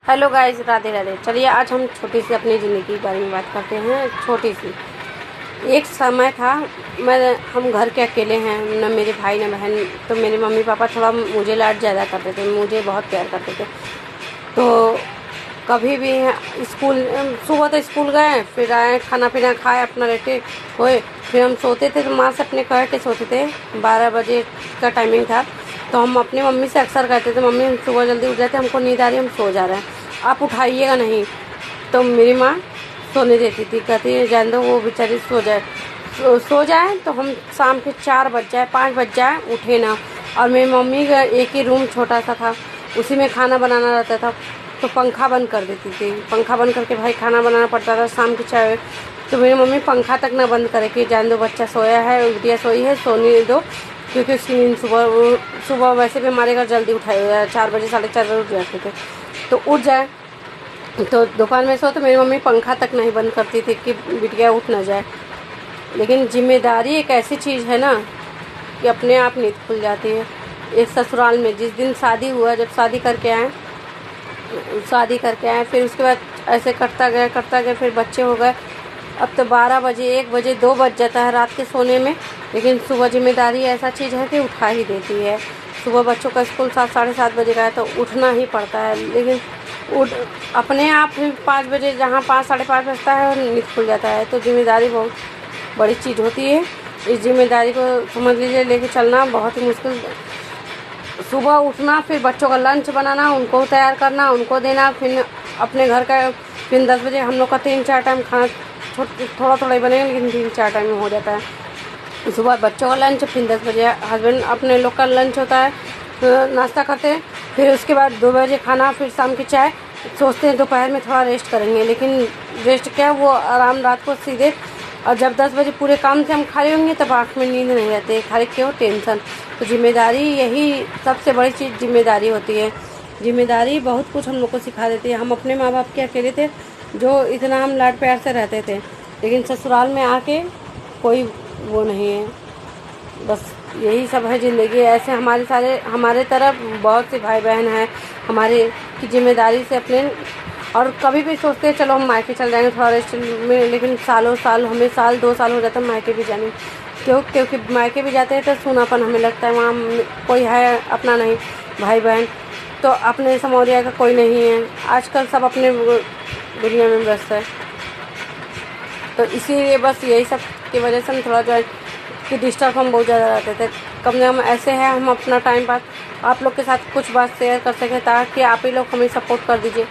Hello guys, Radhe Radhe. चलिए आज हम छोटी सी अपनी ज़िंदगी के बारे में बात करते हैं। छोटी सी एक समय था, हम घर के अकेले हैं, न मेरे भाई न बहन। तो मेरे मम्मी पापा थोड़ा मुझे लाड ज़्यादा करते थे, मुझे बहुत प्यार करते थे। तो कभी भी स्कूल, सुबह तो स्कूल गए, फिर आए, खाना पीना खाए, अपना लेटे होए, फिर हम सोते थे तो माँ से अपने कह के सोते थे। 12 बजे का टाइमिंग था। तो हम अपनी मम्मी से अक्सर कहते थे, मम्मी हम सुबह जल्दी उठ जाते, हमको नींद आ रही है, हम सो जा रहे हैं, आप उठाइएगा नहीं। तो मेरी माँ सोने देती थी, कहती है जान दो, वो बेचारी सो जाए, सो जाए। तो हम शाम के 4 बज जाए, 5 बज जाए, उठे ना। और मेरी मम्मी का एक ही रूम छोटा सा था, उसी में खाना बनाना रहता था। तो पंखा बंद कर देती थी, पंखा बंद करके भाई खाना बनाना पड़ता था शाम की 4 बजे। तो मेरी मम्मी पंखा तक ना बंद करे कि जान दो, बच्चा सोया है, बिटिया सोई है, सोने दो, क्योंकि उसकी नींद सुबह वैसे भी हमारे घर जल्दी उठाए हुए हैं, 4 बजे 4:30 बजे उठ जाते थे। तो उठ जाए तो दोपहर में सो, तो मेरी मम्मी पंखा तक नहीं बंद करती थी कि बिटिया उठ ना जाए। लेकिन जिम्मेदारी एक ऐसी चीज़ है ना कि अपने आप नींद खुल जाती है। एक ससुराल में जिस दिन शादी हुआ, जब शादी करके आए, फिर उसके बाद ऐसे करता गया, फिर बच्चे हो गए। अब तो 12 बजे, 1 बजे, 2 बज जाता है रात के सोने में। लेकिन सुबह जिम्मेदारी ऐसा चीज़ है कि उठा ही देती है। सुबह बच्चों का स्कूल 7, 7:30 बजे का है, तो उठना ही पड़ता है। लेकिन उठ अपने आप ही 5 बजे, जहाँ 5, 5:30 बजता है, नींद खुल जाता है। तो जिम्मेदारी बहुत बड़ी चीज़ होती है। इस जिम्मेदारी को समझ लीजिए, लेके चलना बहुत ही मुश्किल। सुबह उठना, फिर बच्चों का लंच बनाना, उनको तैयार करना, उनको देना, फिर अपने घर का, फिर 10 बजे हम लोग का 3-4 टाइम खाना, थोड़ा थोड़ा ही बनेगा, लेकिन 3-4 टाइम में हो जाता है। सुबह बच्चों का लंच, फिर 10 बजे हस्बैंड अपने लोग का लंच होता है, नाश्ता करते हैं। फिर उसके बाद 2 बजे खाना, फिर शाम की चाय। सोचते हैं दोपहर में थोड़ा रेस्ट करेंगे, लेकिन रेस्ट क्या, वो आराम रात को सीधे। और जब 10 बजे पूरे काम से हम खाली होंगे, तब आँख में नींद नहीं रहती, खाली क्यों, टेंशन। तो जिम्मेदारी, यही सबसे बड़ी चीज़ जिम्मेदारी होती है। जिम्मेदारी बहुत कुछ हम लोग को सिखा देती है। हम अपने माँ बाप के अकेले थे, जो इतना हम लाड प्यार से रहते थे, लेकिन ससुराल में आके कोई वो नहीं है। बस यही सब है ज़िंदगी। ऐसे हमारे तरफ बहुत से भाई बहन हैं हमारे, की जिम्मेदारी से अपने, और कभी भी सोचते हैं चलो हम मायके चल जाएंगे थोड़ा रेस्ट में, लेकिन सालों साल, हमें 1-2 साल हो जाता है मायके भी जाने। क्योंकि मायके भी जाते हैं तो सूनापन हमें लगता है, वहाँ कोई है अपना नहीं, भाई बहन। तो अपने समौरिया का कोई नहीं है। आजकल सब अपने दुनिया में व्यस्त है। तो इसीलिए बस यही सब की वजह से हम थोड़ा जो है कि डिस्टर्ब हम बहुत ज़्यादा रहते थे। कम से कम ऐसे हैं, हम अपना टाइम पास आप लोग के साथ कुछ बात शेयर कर सकें, ताकि आप ही लोग हमें सपोर्ट कर दीजिए।